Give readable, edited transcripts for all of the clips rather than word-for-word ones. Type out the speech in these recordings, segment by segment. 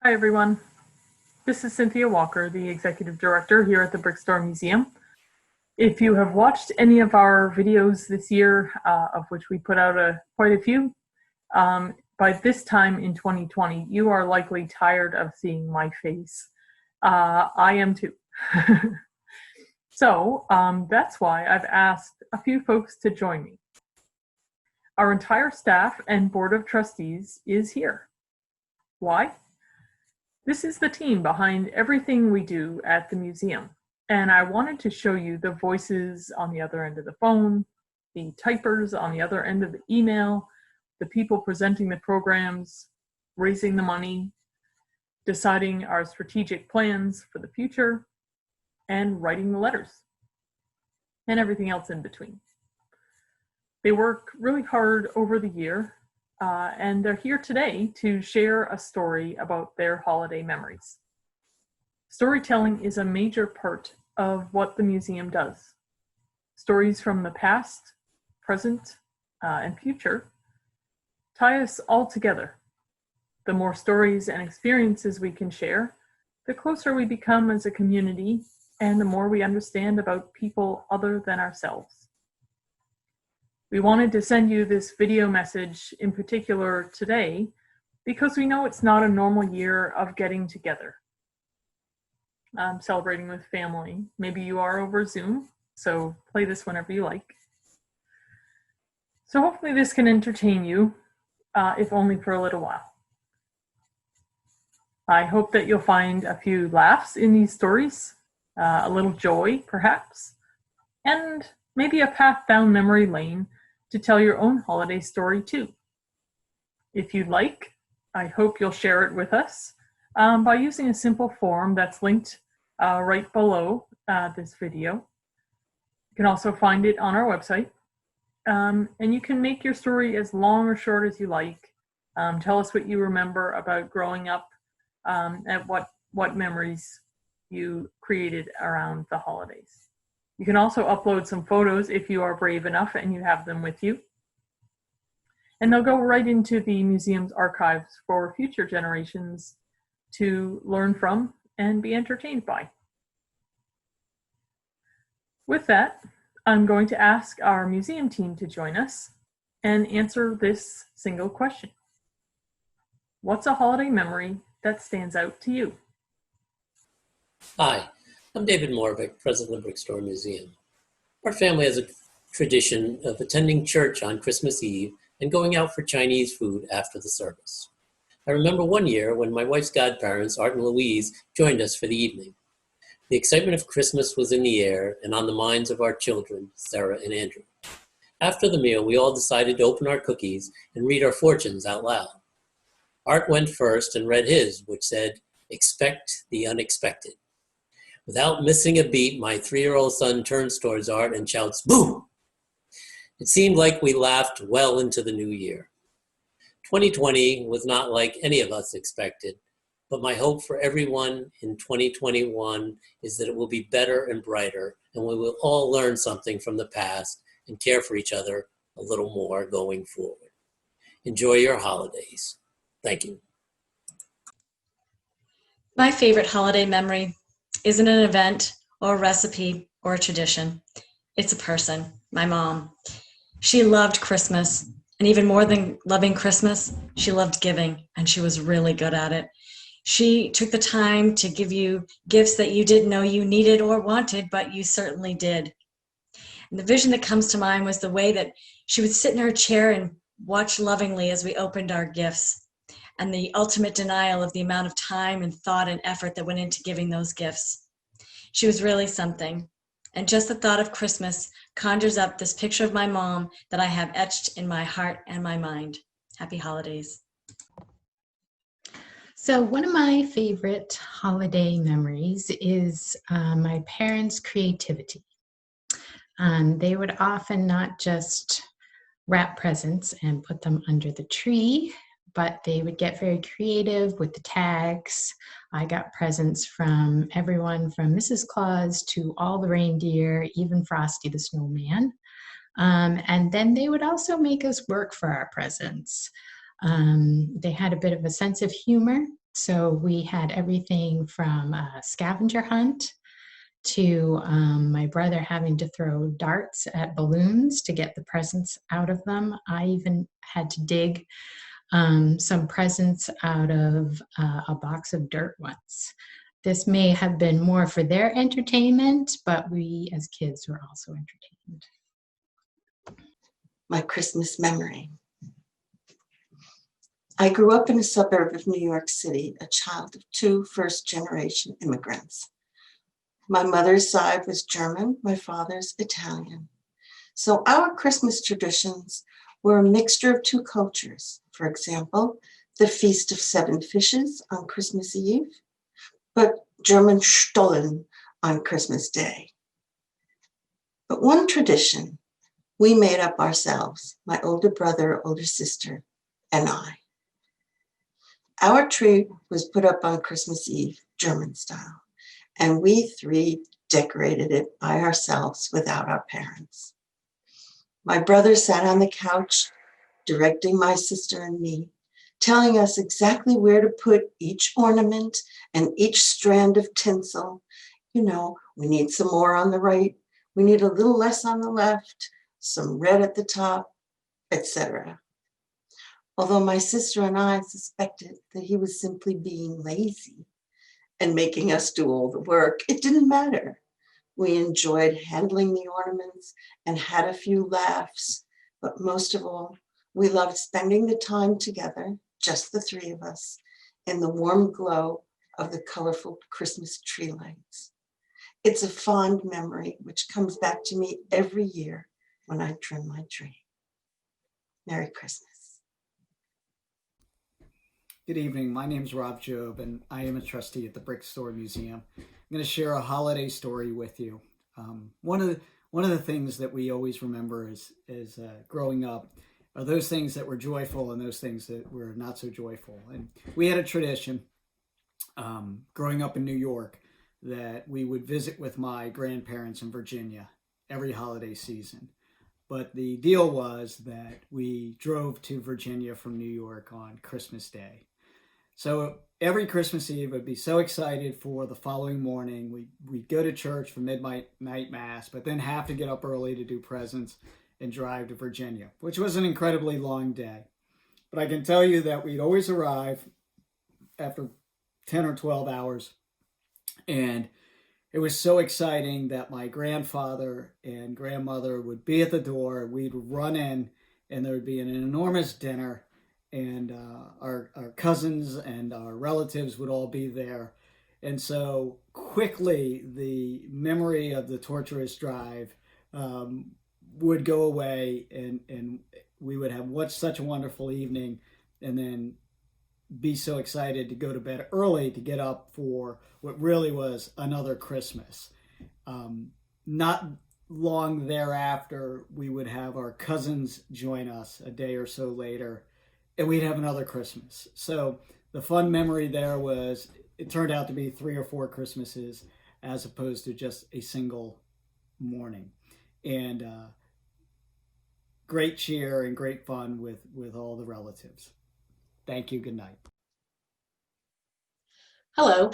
Hi, everyone. This is Cynthia Walker, the Executive Director here at the Brickstore Museum. If you have watched any of our videos this year, of which we put out quite a few, by this time in 2020, you are likely tired of seeing my face. I am too. So that's why I've asked a few folks to join me. Our entire staff and Board of Trustees is here. Why? This is the team behind everything we do at the museum, and I wanted to show you the voices on the other end of the phone, the typers on the other end of the email, the people presenting the programs, raising the money, deciding our strategic plans for the future, and writing the letters, and everything else in between. They work really hard over the year, and they're here today to share a story about their holiday memories. Storytelling is a major part of what the museum does. Stories from the past, present, and future tie us all together. The more stories and experiences we can share, the closer we become as a community, and the more we understand about people other than ourselves. We wanted to send you this video message in particular today because we know it's not a normal year of getting together, celebrating with family. Maybe you are over Zoom, so play this whenever you like. So hopefully this can entertain you, if only for a little while. I hope that you'll find a few laughs in these stories, a little joy perhaps, and maybe a path down memory lane to tell your own holiday story too. If you'd like, I hope you'll share it with us by using a simple form that's linked right below this video. You can also find it on our website, and you can make your story as long or short as you like. Tell us what you remember about growing up and what memories you created around the holidays. You can also upload some photos if you are brave enough and you have them with you. And they'll go right into the museum's archives for future generations to learn from and be entertained by. With that, I'm going to ask our museum team to join us and answer this single question. What's a holiday memory that stands out to you? Hi, I'm David Morvick, president of the Brickstore Museum. Our family has a tradition of attending church on Christmas Eve and going out for Chinese food after the service. I remember one year when my wife's godparents, Art and Louise, joined us for the evening. The excitement of Christmas was in the air and on the minds of our children, Sarah and Andrew. After the meal, we all decided to open our cookies and read our fortunes out loud. Art went first and read his, which said, "Expect the unexpected." Without missing a beat, my 3-year-old son turns towards Art and shouts, "Boom!" It seemed like we laughed well into the new year. 2020 was not like any of us expected, but my hope for everyone in 2021 is that it will be better and brighter, and we will all learn something from the past and care for each other a little more going forward. Enjoy your holidays. Thank you. My favorite holiday memory isn't an event or a recipe or a tradition. It's a person, my mom. She loved Christmas, and even more than loving Christmas, she loved giving, and she was really good at it. She took the time to give you gifts that you didn't know you needed or wanted, but you certainly did. And the vision that comes to mind was the way that she would sit in her chair and watch lovingly as we opened our gifts, and the ultimate denial of the amount of time and thought and effort that went into giving those gifts. She was really something. And just the thought of Christmas conjures up this picture of my mom that I have etched in my heart and my mind. Happy holidays. So one of my favorite holiday memories is my parents' creativity. They would often not just wrap presents and put them under the tree, but they would get very creative with the tags. I got presents from everyone from Mrs. Claus to all the reindeer, even Frosty the Snowman. And then they would also make us work for our presents. They had a bit of a sense of humor, So we had everything from a scavenger hunt to my brother having to throw darts at balloons to get the presents out of them. I even had to dig some presents out of a box of dirt once. This may have been more for their entertainment, but we as kids were also entertained. My Christmas memory. I grew up in a suburb of New York City, a child of two first-generation immigrants. My mother's side was German, my father's Italian. So our Christmas traditions were a mixture of two cultures. For example, the Feast of Seven Fishes on Christmas Eve, but German Stollen on Christmas Day. But one tradition we made up ourselves, my older brother, older sister, and I. Our tree was put up on Christmas Eve, German style, and we three decorated it by ourselves without our parents. My brother sat on the couch, directing my sister and me, telling us exactly where to put each ornament and each strand of tinsel. You know, we need some more on the right, we need a little less on the left, some red at the top, etc. Although my sister and I suspected that he was simply being lazy and making us do all the work, it didn't matter. We enjoyed handling the ornaments and had a few laughs, but most of all, we loved spending the time together, just the three of us, in the warm glow of the colorful Christmas tree lights. It's a fond memory which comes back to me every year when I trim my tree. Merry Christmas. Good evening. My name is Rob Job, and I am a trustee at the Brickstore Museum. I'm going to share a holiday story with you. One of the things that we always remember is growing up are those things that were joyful and those things that were not so joyful. And we had a tradition growing up in New York that we would visit with my grandparents in Virginia every holiday season. But the deal was that we drove to Virginia from New York on Christmas Day. So every Christmas Eve, I'd be so excited for the following morning. We'd go to church for midnight mass, but then have to get up early to do presents and drive to Virginia, which was an incredibly long day. But I can tell you that we'd always arrive after 10 or 12 hours. And it was so exciting that my grandfather and grandmother would be at the door. We'd run in, and there would be an enormous dinner, and our cousins and our relatives would all be there. And so quickly, the memory of the torturous drive would go away, and we would have such a wonderful evening, and then be so excited to go to bed early to get up for what really was another Christmas. Not long thereafter, we would have our cousins join us a day or so later, and we'd have another Christmas. So the fun memory there was it turned out to be 3 or 4 Christmases as opposed to just a single morning. And great cheer and great fun with all the relatives. Thank you. Good night. Hello,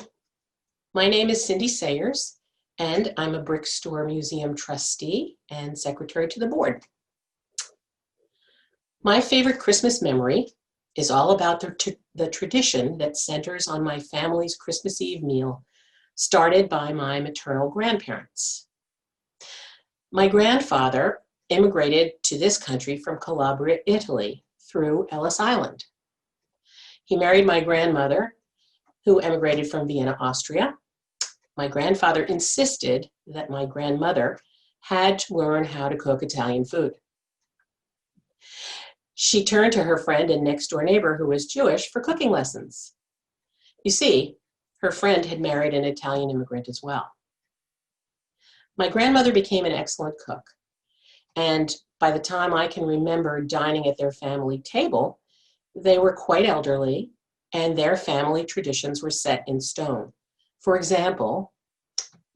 my name is Cindy Sayers, and I'm a Brickstore Museum trustee and secretary to the board. My favorite Christmas memory is all about the tradition that centers on my family's Christmas Eve meal, started by my maternal grandparents. My grandfather immigrated to this country from Calabria, Italy, through Ellis Island. He married my grandmother, who emigrated from Vienna, Austria. My grandfather insisted that my grandmother had to learn how to cook Italian food. She turned to her friend and next-door neighbor, who was Jewish, for cooking lessons. You see, her friend had married an Italian immigrant as well. My grandmother became an excellent cook, and by the time I can remember dining at their family table, they were quite elderly, and their family traditions were set in stone. For example,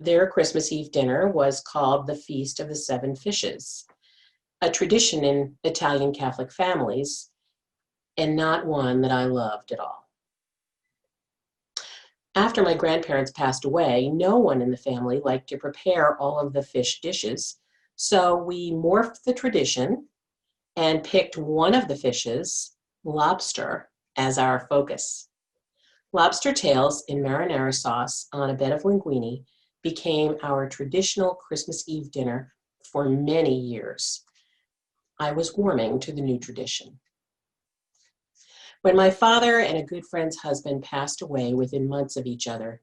their Christmas Eve dinner was called the Feast of the Seven Fishes, a tradition in Italian Catholic families, and not one that I loved at all. After my grandparents passed away, no one in the family liked to prepare all of the fish dishes, so we morphed the tradition and picked one of the fishes, lobster, as our focus. Lobster tails in marinara sauce on a bed of linguine became our traditional Christmas Eve dinner for many years. I was warming to the new tradition. When my father and a good friend's husband passed away within months of each other,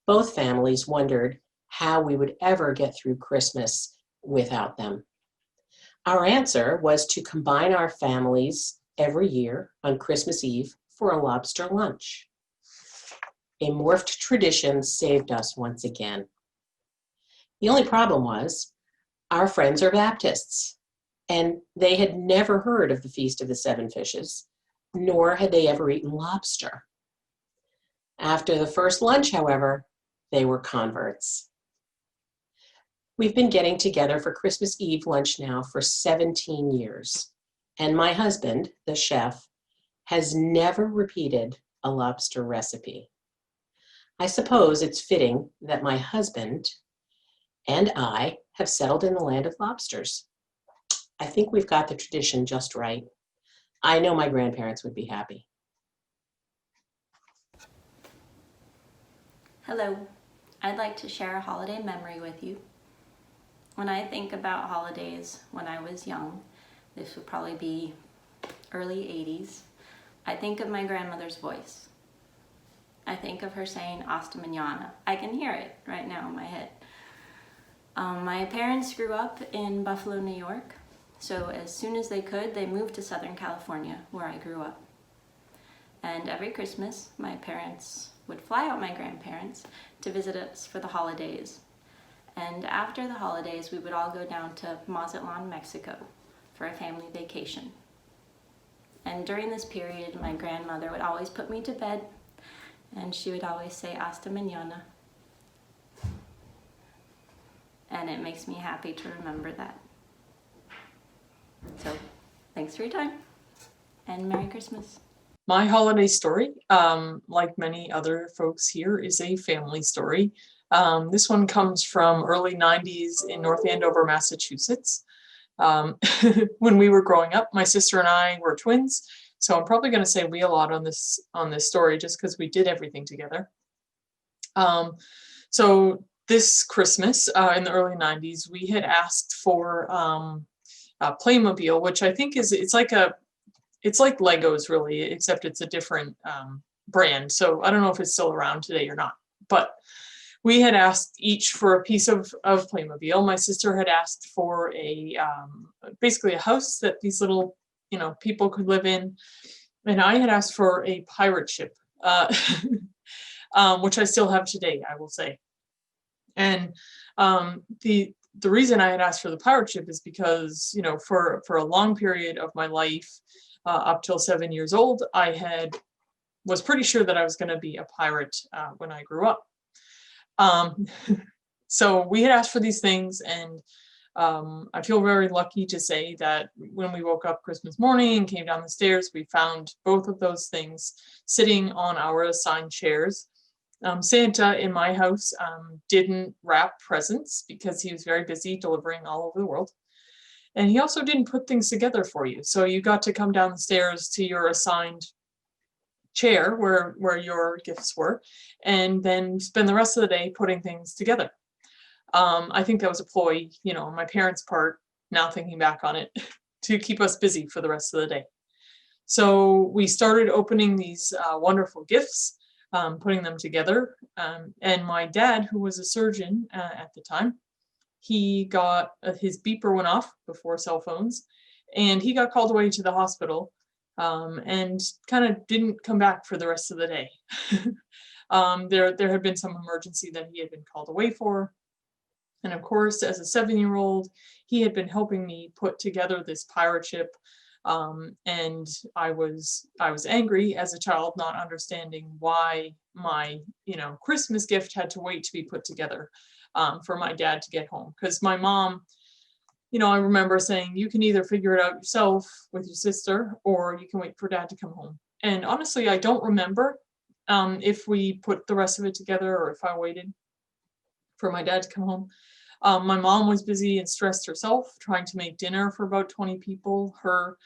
both families wondered how we would ever get through Christmas without them. Our answer was to combine our families every year on Christmas Eve for a lobster lunch. A morphed tradition saved us once again. The only problem was our friends are Baptists, and they had never heard of the Feast of the Seven Fishes, nor had they ever eaten lobster. After the first lunch, however, they were converts. We've been getting together for Christmas Eve lunch now for 17 years, and my husband, the chef, has never repeated a lobster recipe. I suppose it's fitting that my husband and I have settled in the land of lobsters. I think we've got the tradition just right. I know my grandparents would be happy. Hello, I'd like to share a holiday memory with you. When I think about holidays when I was young, this would probably be early 80s, I think of my grandmother's voice. I think of her saying "Hasta mañana." I can hear it right now in my head. My parents grew up in Buffalo, New York, so as soon as they could, they moved to Southern California, where I grew up. And every Christmas, my parents would fly out my grandparents to visit us for the holidays. And after the holidays, we would all go down to Mazatlan, Mexico for a family vacation. And during this period, my grandmother would always put me to bed, and she would always say "Hasta mañana." And it makes me happy to remember that. So, thanks for your time, and Merry Christmas. My holiday story, like many other folks here, is a family story. This one comes from early 90s in North Andover, Massachusetts. When we were growing up, my sister and I were twins, so I'm probably going to say we a lot on this story just because we did everything together. So this Christmas in the early 90s, we had asked for a Playmobil, which I think it's like Legos really, except it's a different brand. So I don't know if it's still around today or not, but we had asked each for a piece of Playmobil. My sister had asked for basically a house that these little, people could live in. And I had asked for a pirate ship, which I still have today, I will say. And the reason I had asked for the pirate ship is because, for a long period of my life, up till 7 years old, I was pretty sure that I was going to be a pirate when I grew up. So we had asked for these things, and I feel very lucky to say that when we woke up Christmas morning and came down the stairs, we found both of those things sitting on our assigned chairs. Santa in my house didn't wrap presents because he was very busy delivering all over the world. And he also didn't put things together for you. So you got to come down the stairs to your assigned chair where your gifts were, and then spend the rest of the day putting things together. I think that was a ploy, on my parents' part, now thinking back on it, to keep us busy for the rest of the day. So we started opening these wonderful gifts, putting them together. And my dad, who was a surgeon at the time, he got his beeper went off before cell phones, and he got called away to the hospital and kind of didn't come back for the rest of the day. There had been some emergency that he had been called away for. And of course, as a 7-year-old, he had been helping me put together this pirate ship. And I was angry as a child, not understanding why my, Christmas gift had to wait to be put together for my dad to get home. Because my mom, I remember saying, you can either figure it out yourself with your sister, or you can wait for dad to come home. And honestly, I don't remember if we put the rest of it together or if I waited for my dad to come home. My mom was busy and stressed herself trying to make dinner for about 20 people. Her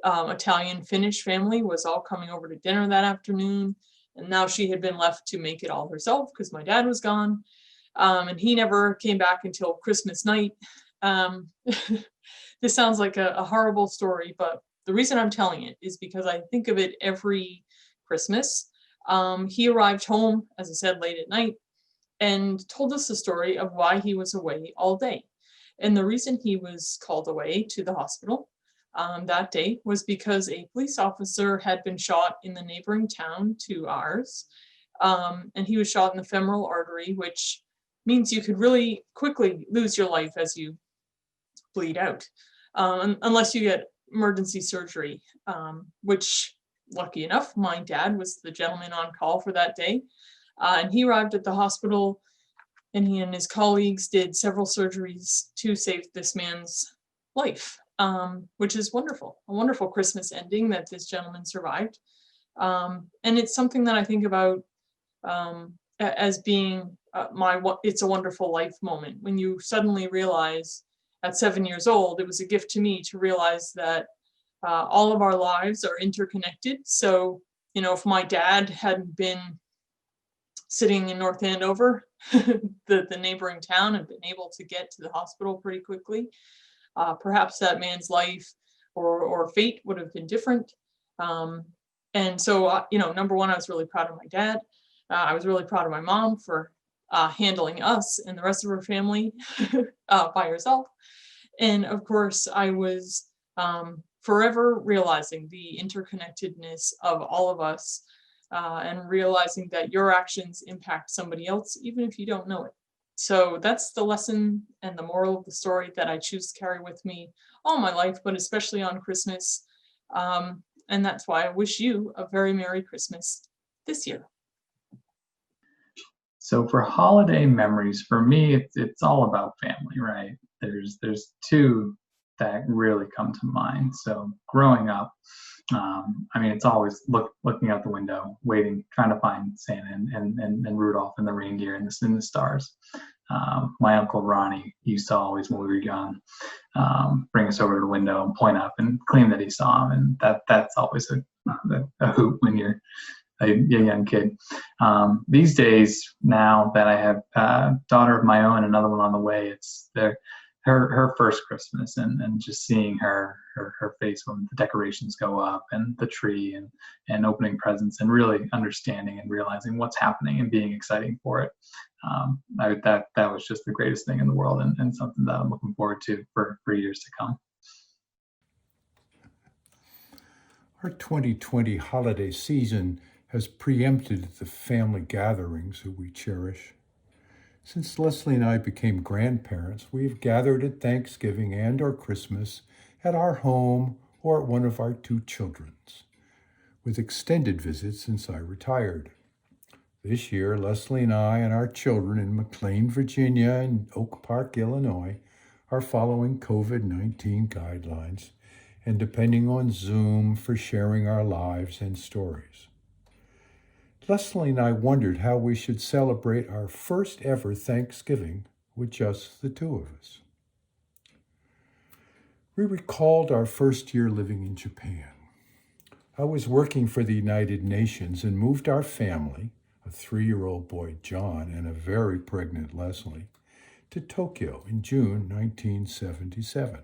Italian Finnish family was all coming over to dinner that afternoon. And now she had been left to make it all herself because my dad was gone. And he never came back until Christmas night. This sounds like a horrible story, but the reason I'm telling it is because I think of it every Christmas. He arrived home, as I said, late at night and told us the story of why he was away all day. And the reason he was called away to the hospital that day was because a police officer had been shot in the neighboring town to ours. And he was shot in the femoral artery, which means you could really quickly lose your life as you bleed out, unless you get emergency surgery, which lucky enough, my dad was the gentleman on call for that day. And he arrived at the hospital and he and his colleagues did several surgeries to save this man's life, which is wonderful, a wonderful Christmas ending that this gentleman survived. And it's something that I think about as being it's a wonderful life moment when you suddenly realize at 7 years old, it was a gift to me to realize that all of our lives are interconnected. So, if my dad hadn't been sitting in North Andover, the neighboring town, and been able to get to the hospital pretty quickly, perhaps that man's life or fate would have been different. And so, number one, I was really proud of my dad. I was really proud of my mom for handling us and the rest of her family by herself. And of course, I was forever realizing the interconnectedness of all of us and realizing that your actions impact somebody else, even if you don't know it. So that's the lesson and the moral of the story that I choose to carry with me all my life, but especially on Christmas. And that's why I wish you a very Merry Christmas this year. So for holiday memories, for me, it's all about family, right? There's two that really come to mind. So growing up, it's always looking out the window, waiting, trying to find Santa and Rudolph and the reindeer and the stars. My Uncle Ronnie used to always, when we were young, bring us over to the window and point up and claim that he saw him, and that's always a hoot when you're a young kid. These days, now that I have a daughter of my own, another one on the way, it's her first Christmas, and just seeing her face when the decorations go up and the tree and opening presents and really understanding and realizing what's happening and being exciting for it. That was just the greatest thing in the world, and something that I'm looking forward to for years to come. Our 2020 holiday season has preempted the family gatherings that we cherish. Since Leslie and I became grandparents, we have gathered at Thanksgiving and or Christmas at our home or at one of our two children's, with extended visits since I retired. This year, Leslie and I and our children in McLean, Virginia and Oak Park, Illinois, are following COVID-19 guidelines and depending on Zoom for sharing our lives and stories. Leslie and I wondered how we should celebrate our first ever Thanksgiving with just the two of us. We recalled our first year living in Japan. I was working for the United Nations and moved our family, a 3-year-old boy, John, and a very pregnant Leslie, to Tokyo in June 1977.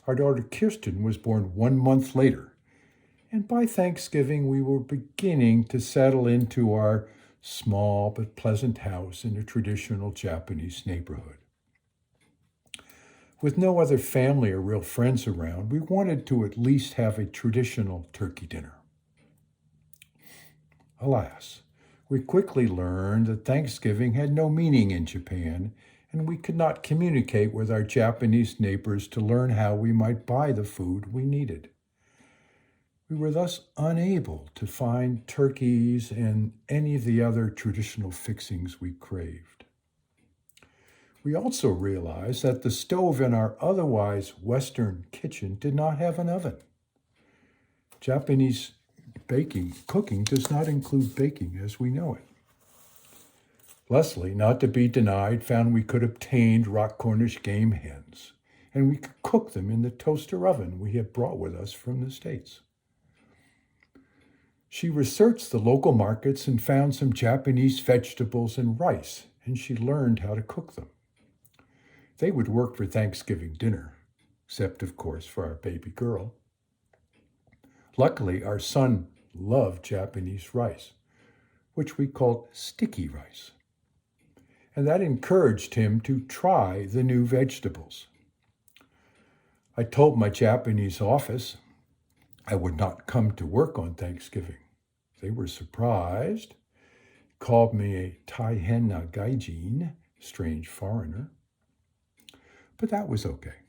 Our daughter Kirsten was born 1 month later, and by Thanksgiving we were beginning to settle into our small but pleasant house in a traditional Japanese neighborhood. With no other family or real friends around, we wanted to at least have a traditional turkey dinner. Alas, we quickly learned that Thanksgiving had no meaning in Japan, and we could not communicate with our Japanese neighbors to learn how we might buy the food we needed. We were thus unable to find turkeys and any of the other traditional fixings we craved. We also realized that the stove in our otherwise Western kitchen did not have an oven. Japanese cooking does not include baking as we know it. Leslie, not to be denied, found we could obtain rock Cornish game hens, and we could cook them in the toaster oven we had brought with us from the States. She researched the local markets and found some Japanese vegetables and rice, and she learned how to cook them. They would work for Thanksgiving dinner, except, of course, for our baby girl. Luckily, our son loved Japanese rice, which we called sticky rice, and that encouraged him to try the new vegetables. I told my Japanese office I would not come to work on Thanksgiving. They were surprised, called me a Taihen na gaijin, strange foreigner, but that was okay.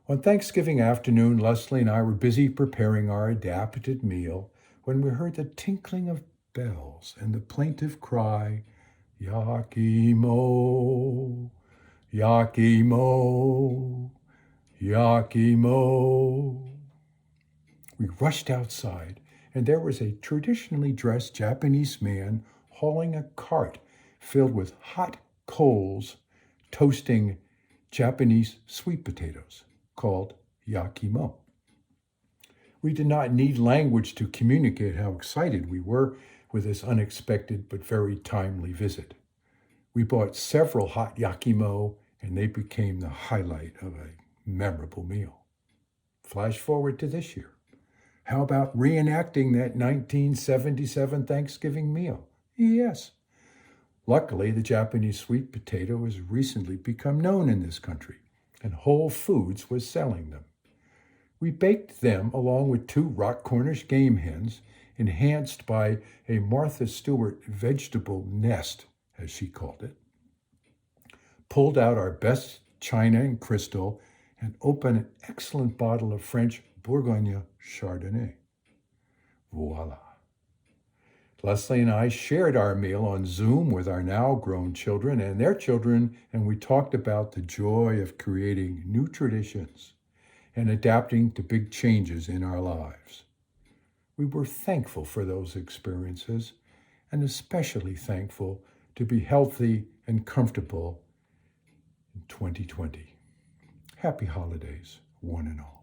On Thanksgiving afternoon, Leslie and I were busy preparing our adapted meal when we heard the tinkling of bells and the plaintive cry, Yakimo, Yakimo, Yakimo. We rushed outside, and there was a traditionally dressed Japanese man hauling a cart filled with hot coals, toasting Japanese sweet potatoes called yakimo. We did not need language to communicate how excited we were with this unexpected but very timely visit. We bought several hot yakimo, and they became the highlight of a memorable meal. Flash forward to this year. How about reenacting that 1977 Thanksgiving meal? Yes. Luckily, the Japanese sweet potato has recently become known in this country, and Whole Foods was selling them. We baked them along with 2 rock Cornish game hens, enhanced by a Martha Stewart vegetable nest, as she called it, pulled out our best china and crystal, and opened an excellent bottle of French Bourgogne Chardonnay. Voila. Leslie and I shared our meal on Zoom with our now grown children and their children, and we talked about the joy of creating new traditions and adapting to big changes in our lives. We were thankful for those experiences, and especially thankful to be healthy and comfortable in 2020. Happy holidays, one and all.